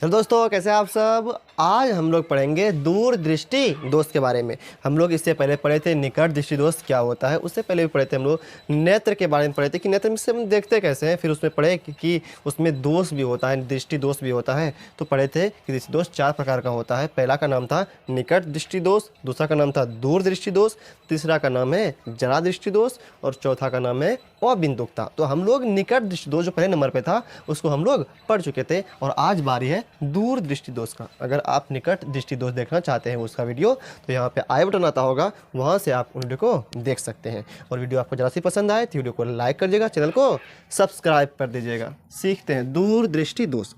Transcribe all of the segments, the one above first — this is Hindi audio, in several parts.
हेलो दोस्तों, कैसे हैं आप सब। आज हम लोग पढ़ेंगे दूरदृष्टि दोष के बारे में। हम लोग इससे पहले पढ़े थे निकट दृष्टि दोष क्या होता है। उससे पहले भी पढ़े थे हम लोग नेत्र के बारे में पढ़े थे कि नेत्र में से हम देखते कैसे हैं। फिर उसमें पढ़े कि उसमें दोष भी होता है, दृष्टि दोष भी होता है। तो पढ़े थे कि दृष्टि दोष 4 प्रकार का होता है। पहला का नाम था निकट दृष्टि दोष, दूसरा का नाम था दूर दृष्टि दोष, तीसरा का नाम है जरा दृष्टि दोष और चौथा का नाम है अबिंदुकता। तो हम लोग निकट दृष्टि दोष जो पहले नंबर पे था उसको हम लोग पढ़ चुके थे और आज बारी है दूर दृष्टि दोष का। अगर आप निकट दृष्टि दोष देखना चाहते हैं उसका वीडियो तो यहाँ पे आई बटन आता होगा, वहाँ से आप वीडियो को देख सकते हैं। और वीडियो आपको ज़रा सी पसंद आए तो वीडियो को लाइक कर दीजिएगा, चैनल को सब्सक्राइब कर दीजिएगा। सीखते हैं दूर दृष्टि दोष।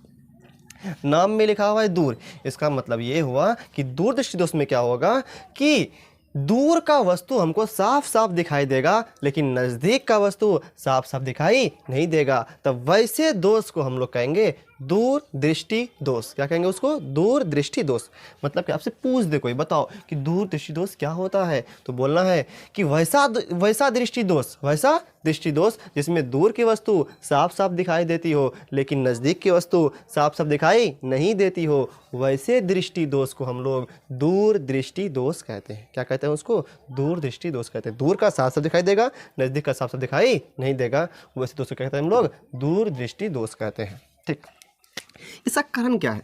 नाम में लिखा हुआ है दूर, इसका मतलब ये हुआ कि दूर दृष्टि दोष में क्या होगा कि दूर का वस्तु हमको साफ साफ दिखाई देगा लेकिन नज़दीक का वस्तु साफ साफ दिखाई नहीं देगा। तब वैसे दोष को हम लोग कहेंगे दूर दृष्टि दोष। क्या कहेंगे उसको? दूर दृष्टि दोष। मतलब कि आपसे पूछ दे कोई, बताओ कि दूर दृष्टि दोष क्या होता है, तो बोलना है कि वैसा दृष्टि दोष, वैसा दृष्टि दोष जिसमें दूर की वस्तु साफ साफ दिखाई देती हो लेकिन नज़दीक की वस्तु साफ साफ दिखाई नहीं देती हो, वैसे दृष्टि दोष को हम लोग दूर दृष्टि दोष कहते हैं। क्या कहते हैं उसको? दूर दृष्टि दोष कहते हैं। दूर का साफ साफ दिखाई देगा, नज़दीक का साफ साफ दिखाई नहीं देगा, वैसे दोष को कहते हैं हम लोग दूर दृष्टि दोष कहते हैं। ठीक, इसका कारण क्या है?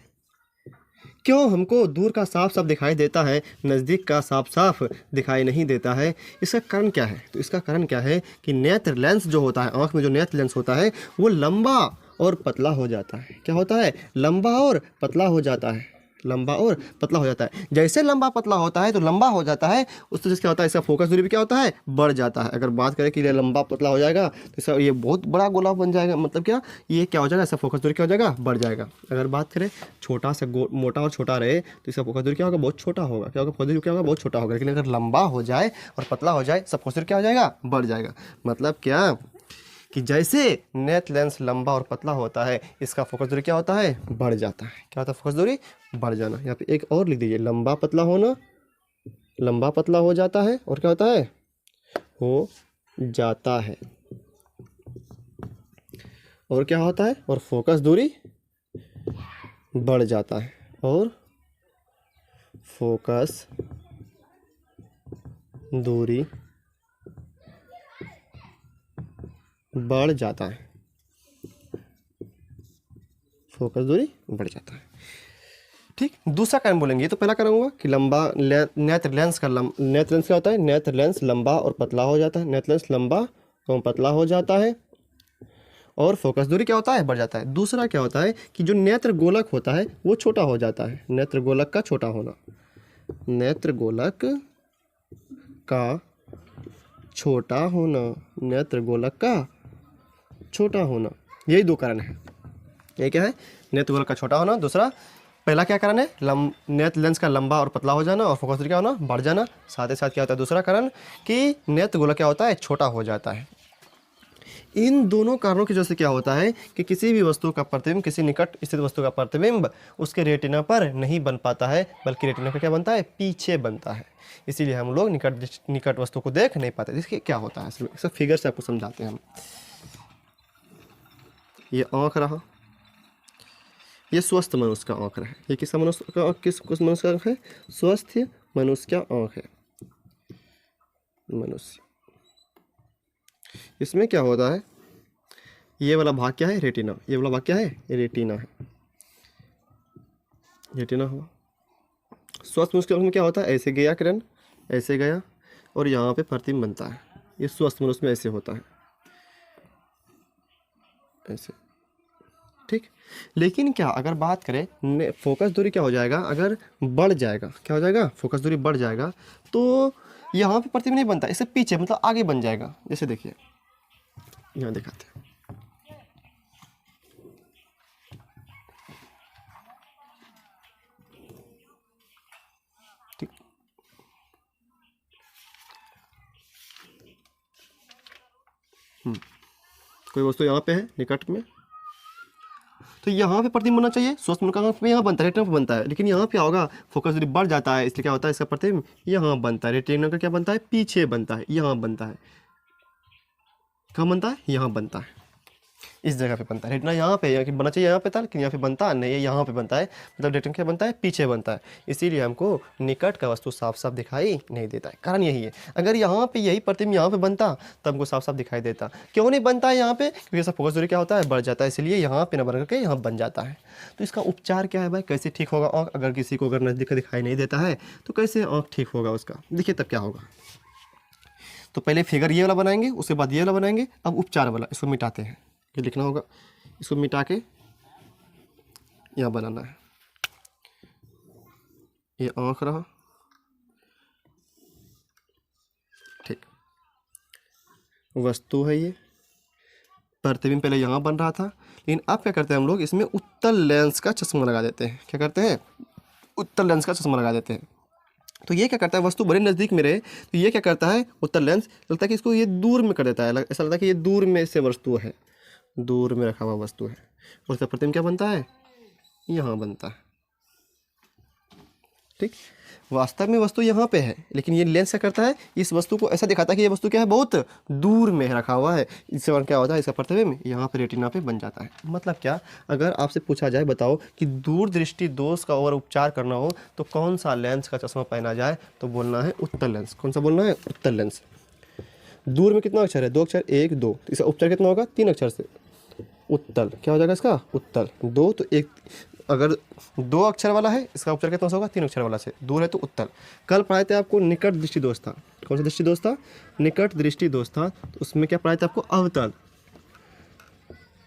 क्यों हमको दूर का साफ साफ दिखाई देता है, नज़दीक का साफ साफ दिखाई नहीं देता है? इसका कारण क्या है? तो इसका कारण क्या है कि नेत्र लेंस जो होता है, आँख में जो नेत्र लेंस होता है वो लंबा और पतला हो जाता है। क्या होता है? लंबा और पतला हो जाता है। लंबा और पतला हो जाता है। जैसे लंबा पतला होता है तो लंबा हो जाता है, उस तरह से क्या होता है, इसका फोकस दूरी भी क्या होता है, बढ़ जाता है। अगर बात करें कि ये लंबा पतला हो जाएगा तो इसका ये बहुत बड़ा गोला बन जाएगा। मतलब क्या, ये क्या हो जाएगा, इसका फोकस दूरी क्या हो जाएगा, बढ़ जाएगा। अगर बात करें छोटा सा मोटा और छोटा रहे तो इसका फोकस दूरी क्या होगा, बहुत छोटा होगा। क्या होगा, फोकस दूरी क्या होगा, बहुत छोटा होगा। लेकिन अगर लंबा हो जाए और पतला हो जाए, सब फोकस दूरी क्या हो जाएगा, बढ़ जाएगा। मतलब क्या कि जैसे नेत्र लेंस लंबा और पतला होता है, इसका फोकस दूरी क्या होता है, बढ़ जाता है। क्या होता है? फोकस दूरी बढ़ जाना। यहाँ पे एक और लिख दीजिए, लंबा पतला होना, लंबा पतला हो जाता है और क्या होता है, हो जाता है। और क्या होता है, और फोकस दूरी बढ़ जाता है, और फोकस दूरी बढ़ जाता है। फोकस दूरी बढ़ जाता है। ठीक, दूसरा कारण बोलेंगे। तो पहला कारण होगा कि नेत्र लेंस क्या होता है, नेत्र लेंस लंबा और पतला हो जाता है। नेत्र लेंस लंबा और पतला हो जाता है और फोकस दूरी क्या होता है, बढ़ जाता है। दूसरा क्या होता है कि जो नेत्र गोलक होता है वो छोटा हो जाता है। नेत्र गोलक का छोटा होना, नेत्र गोलक का छोटा होना, नेत्र गोलक का छोटा होना, यही दो कारण है। ये क्या है, नेत्र गोलक का छोटा होना। दूसरा, पहला क्या कारण है, नेत्र लेंस का लंबा और पतला हो जाना और फोकस दूरी क्या होना, बढ़ जाना। साथ ही साथ क्या होता है दूसरा कारण कि नेत्र गोलक क्या होता है, छोटा हो जाता है। इन दोनों कारणों की वजह से क्या होता है कि किसी भी वस्तु का प्रतिबिंब, किसी निकट स्थित वस्तु का प्रतिबिंब उसके रेटिना पर नहीं बन पाता है, बल्कि रेटिना का क्या बनता है, पीछे बनता है। इसीलिए हम लोग निकट वस्तु को देख नहीं पाते। इसके क्या होता है, सब फिगर से आपको समझाते हैं हम। ये आँख रहा, ये स्वस्थ मनुष्य का आँख है। ये किस मनुष्य का, किस मनुष्य का आँख है, स्वस्थ मनुष्य का आँख है। मनुष्य, इसमें क्या होता है, ये वाला भाग क्या है, रेटिना। ये वाला भाग क्या है, रेटिना है। रेटिना हुआ। स्वस्थ मनुष्य के आँख में क्या होता है, ऐसे गया किरण, ऐसे गया और यहाँ पे प्रतिबिंब बनता है। ये स्वस्थ मनुष्य में ऐसे होता है, ऐसे। ठीक, लेकिन क्या अगर बात करें फोकस दूरी क्या हो जाएगा, अगर बढ़ जाएगा, क्या हो जाएगा, फोकस दूरी बढ़ जाएगा तो यहाँ पे प्रतिबिंब नहीं बनता, इससे पीछे मतलब आगे बन जाएगा। जैसे देखिए, यहाँ दिखाते हैं। ठीक, कोई वस्तु यहाँ पे है निकट में, तो यहाँ पे प्रतिबिंब बनना चाहिए। स्वस्थ मनुष्य का आँख में यहाँ बनता है, रेटिना पे बनता है। लेकिन यहाँ पे होगा, फोकस दूरी बढ़ जाता है, इसलिए क्या होता है, इसका प्रतिबिंब यहाँ बनता है। रेटिना का क्या बनता है, पीछे बनता है, यहाँ बनता है। कहाँ बनता है, यहाँ बनता है। इस जगह पे बनता है। रेटिना यहाँ पे बनना चाहिए, यहाँ पे था लेकिन यहाँ पे बनता नहीं है, यहाँ पे बनता है। मतलब रेटिना क्या बनता है, पीछे बनता है। इसीलिए हमको निकट का वस्तु साफ साफ दिखाई नहीं देता है। कारण यही है, अगर यहाँ पे यही प्रतिबिंब यहाँ पे बनता तब हमको साफ साफ दिखाई देता। क्यों नहीं बनता है यहाँ पे, क्योंकि इसका फोकस दूरी क्या होता है, बढ़ जाता है। इसलिए यहाँ पे ना बन करके यहाँ बन जाता है। तो इसका उपचार क्या है भाई, कैसे ठीक होगा आँख? अगर किसी को अगर नज़दीक दिखाई नहीं देता है तो कैसे आँख ठीक होगा उसका, देखिए तब क्या होगा। तो पहले फिगर ये वाला बनाएंगे, उसके बाद ये वाला बनाएंगे। अब उपचार वाला, इसको मिटाते हैं, ये लिखना होगा, इसको मिटा के यहाँ बनाना है। ये आँख रहा, ठीक। वस्तु है ये, प्रतिबिंब पहले यहाँ बन रहा था, लेकिन अब क्या करते हैं हम लोग, इसमें उत्तल लेंस का चश्मा लगा देते हैं। क्या करते हैं, उत्तल लेंस का चश्मा लगा देते हैं। तो ये क्या करता है, वस्तु बड़े नज़दीक में रहे तो ये क्या करता है, उत्तल लेंस लगता है कि इसको ये दूर में कर देता है। ऐसा लगता है कि ये दूर में से वस्तु है, दूर में रखा हुआ वस्तु है। और इसका प्रतिबिंब क्या बनता है, यहाँ बनता है, ठीक। वास्तव में वस्तु यहाँ पे है, लेकिन ये लेंस क्या करता है, इस वस्तु को ऐसा दिखाता है कि ये वस्तु क्या है, बहुत दूर में रखा हुआ है। इससे क्या होता है, इसका प्रतिबिंब यहाँ पे रेटिना पे बन जाता है। मतलब क्या, अगर आपसे पूछा जाए बताओ कि दूर दृष्टि दोष का और उपचार करना हो तो कौन सा लेंस का चश्मा पहना जाए, तो बोलना है उत्तल लेंस। कौन सा बोलना है, उत्तल लेंस। दूर में कितना अक्षर है, 2 अक्षर, 1 2। इसका उपचार कितना होगा, 3 अक्षर से, उत्तल। क्या हो जाएगा इसका, उत्तल। 2 तो 1, अगर 2 अक्षर वाला है इसका उपचार कितना होगा, 3 अक्षर वाला से, दूर है तो उत्तल। कल पढ़ाए थे आपको निकट दृष्टि दोष था। कौन सा दृष्टि दोष था, निकट दृष्टि दोष था। तो उसमें क्या पढ़ाए थे आपको, अवतल।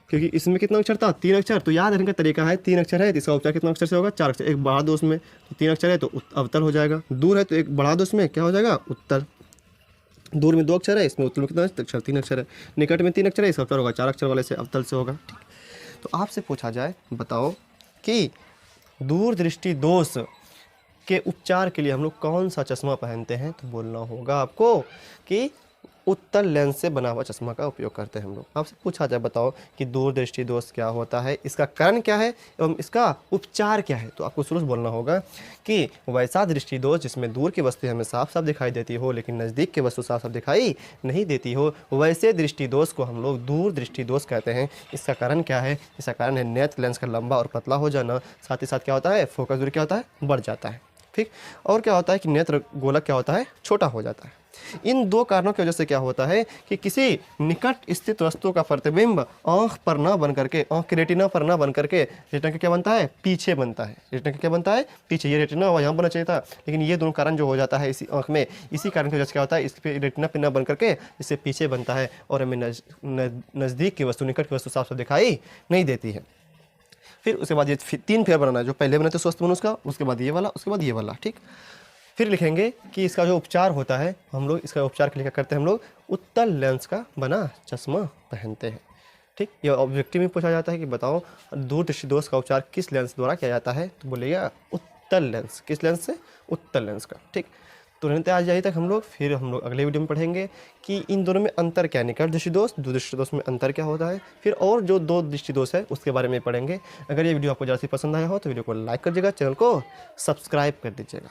क्योंकि इसमें कितना अक्षर था, 3 अक्षर। तो याद रखने का तरीका है, 3 अक्षर है तो इसका उपचार कितना अक्षर से होगा, 4 अक्षर। एक बढ़ा दो उसमें, तो 3 अक्षर है तो अवतल हो जाएगा। दूर है तो एक बढ़ा दो उसमें, क्या हो जाएगा, उत्तल। दूर में 2 अक्षर है, इसमें उत्तल में कितना अक्षर, 3 अक्षर है। निकट में 3 अक्षर है, इसका उपचार होगा 4 अक्षर वाले से, अवतल से होगा, ठीक। तो आपसे पूछा जाए बताओ कि दूर दृष्टि दोष के उपचार के लिए हम लोग कौन सा चश्मा पहनते हैं, तो बोलना होगा आपको कि उत्तल लेंस से बना हुआ चश्मा का उपयोग करते हैं हम लोग। आपसे पूछा जाए बताओ कि दूर दृष्टि दोष क्या होता है, इसका कारण क्या है एवं इसका उपचार क्या है, तो आपको शुरू से बोलना होगा कि वैसा दृष्टि दोष जिसमें दूर की वस्तु हमें साफ साफ दिखाई देती हो लेकिन नज़दीक की वस्तु साफ साफ दिखाई नहीं देती हो, वैसे दृष्टि दोष को हम लोग दूर दृष्टि दोष कहते हैं। इसका कारण क्या है, इसका कारण है नेत्र लेंस का लंबा और पतला हो जाना। साथ ही साथ क्या होता है, फोकस दूरी क्या होता है, बढ़ जाता है, ठीक। और क्या होता है कि नेत्र गोलक क्या होता है, छोटा हो जाता है। इन 2 कारणों की वजह से क्या होता है कि किसी निकट स्थित वस्तु का प्रतिबिंब आंख पर ना बन करके, आंख के रेटिना पर ना बन करके रेटिना का क्या बनता है, पीछे बनता है। रेटिना का क्या बनता है, पीछे। ये रेटिना यहाँ बनना चाहिए था, लेकिन ये दोनों कारण जो हो जाता है इसी आंख में, इसी कारण की वजह से क्या होता है, इस पे रेटिना पे ना बन करके इससे पीछे बनता है और हमें नज़दीक की वस्तु, निकट की वस्तु साफ साफ दिखाई नहीं देती है। फिर उसके बाद ये 3 फेयर बनाना है, जो पहले बना था स्वस्थ मनुष्य का, उसके बाद ये वाला, उसके बाद ये वाला, ठीक। फिर लिखेंगे कि इसका जो उपचार होता है, हम लोग इसका उपचार के लिए क्या करते हैं, हम लोग उत्तल लेंस का बना चश्मा पहनते हैं, ठीक। ये ऑब्जेक्टिव में पूछा जाता है कि बताओ दूर दृष्टि दोष का उपचार किस लेंस द्वारा किया जाता है, तो बोलिएगा उत्तल लेंस। किस लेंस से, उत्तल लेंस का, ठीक। तो रहते आज यही तक हम लोग, फिर हम लोग अगले वीडियो में पढ़ेंगे कि इन दोनों में अंतर क्या है, निकट दृष्टि दोष, दूर दृष्टि दोष में अंतर क्या होता है। फिर और जो 2 दृष्टि दोष है उसके बारे में पढ़ेंगे। अगर ये वीडियो आपको ज़्यादा पसंद आया हो तो वीडियो को लाइक कर दीजिएगा, चैनल को सब्सक्राइब कर दीजिएगा।